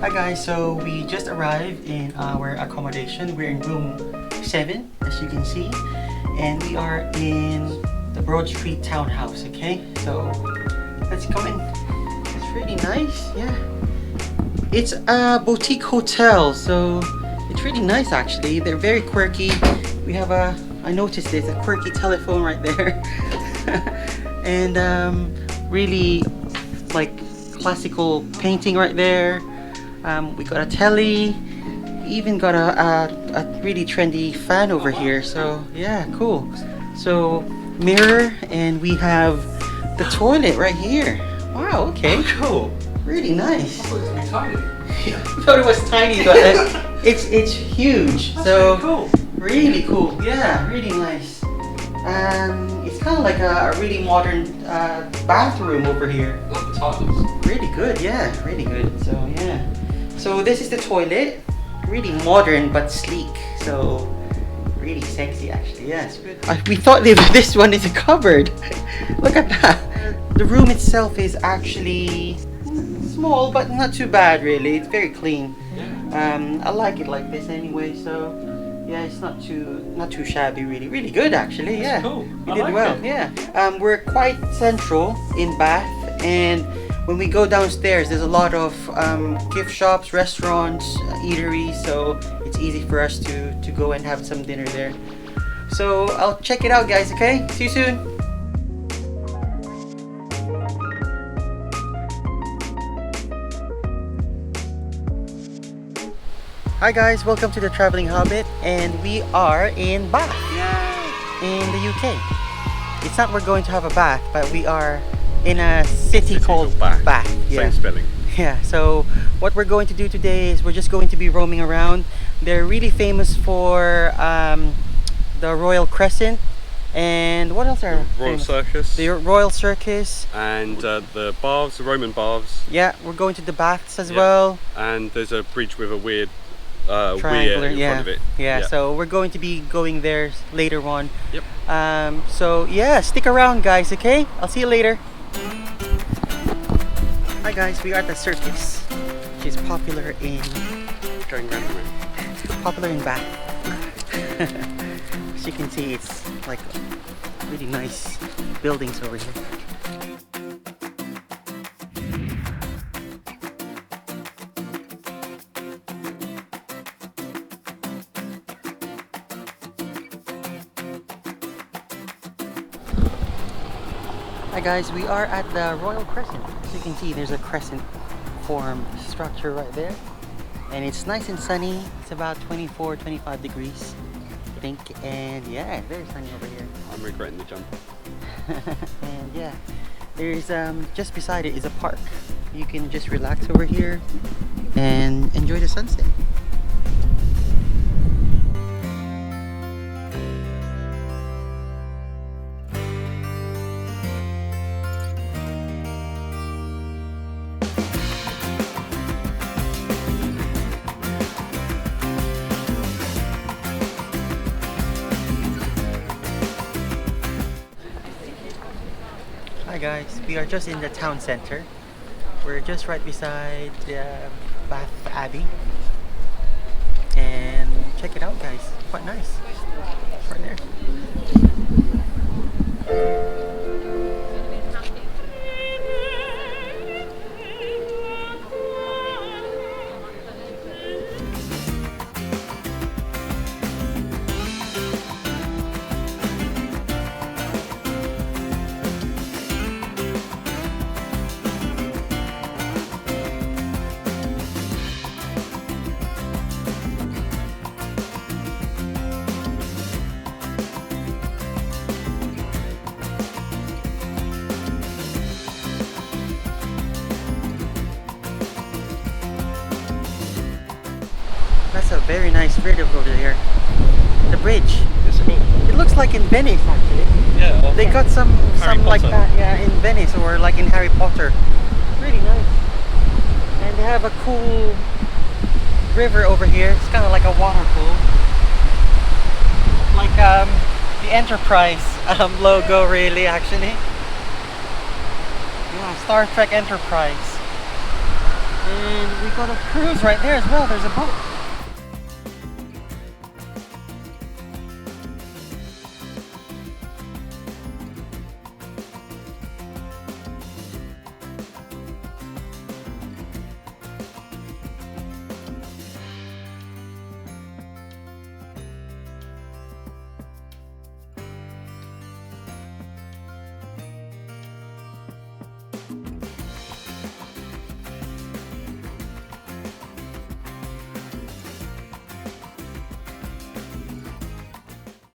Hi guys, so we just arrived in our accommodation. We're in room 7, as you can see, and we are in the Broad Street townhouse. Okay, so let's come in. It's really nice. Yeah, it's a boutique hotel, so it's really nice actually. They're very quirky. We have I noticed there's a quirky telephone right there. And really like classical painting right there. We got a telly. We even got a really trendy fan over here. So yeah, cool. So mirror, and we have the toilet right here. Wow, okay. Oh, cool. Really nice. I thought it was tiny. I thought it was tiny, but it's huge. That's so really cool. really cool. Yeah, really nice. It's kind of like a really modern bathroom over here. I love the tiles. Really good, yeah, really good. So yeah. So this is the toilet. Really modern but sleek. So really sexy actually. Yeah, it's good. We thought this one is a cupboard. Look at that. The room itself is actually small but not too bad really. It's very clean. Yeah. I like it like this anyway. So yeah, it's not too shabby really. Really good actually. Yeah. That's cool. We I did like well. it. Yeah. We're quite central in Bath, and when we go downstairs, there's a lot of gift shops, restaurants, eateries, so it's easy for us to go and have some dinner there. So I'll check it out, guys. Okay. See you soon. Hi guys, welcome to the Traveling Hobbit, and we are in Bath, in the UK. It's not we're going to have a bath, but we are in a city called Bath. Same spelling. Yeah, so what we're going to do today is we're just going to be roaming around. They're really famous for the Royal Crescent, and what else are Royal famous? Circus. The Royal Circus. And the baths, the Roman baths. Yeah, we're going to the baths as Yeah. well. And there's a bridge with a weird Triangular, weir in front of it. Yeah, so we're going to be going there later on. Yep. So yeah, stick around guys, okay? I'll see you later. Hi guys, we are at the circus, which is popular in Bath. As you can see, it's like really nice buildings over here. Hi guys, we are at the Royal Crescent. As you can see, there's a crescent form structure right there. And it's nice and sunny. It's about 24-25 degrees, I think. And yeah, very sunny over here. I'm regretting the jumper. And yeah, there's just beside it is a park. You can just relax over here and enjoy the sunset. Hi guys, we are just in the town center. We're just right beside Bath Abbey. And check it out guys, quite nice. Right there. That's a very nice bridge over there. The bridge. It's cool. It looks like in Venice actually. Yeah. They got some like that, yeah, in Venice or like in Harry Potter. Really nice. And they have a cool river over here. It's kind of like a waterfall. Like the Enterprise logo really actually. Yeah, Star Trek Enterprise. And we got a cruise right there as well. There's a boat.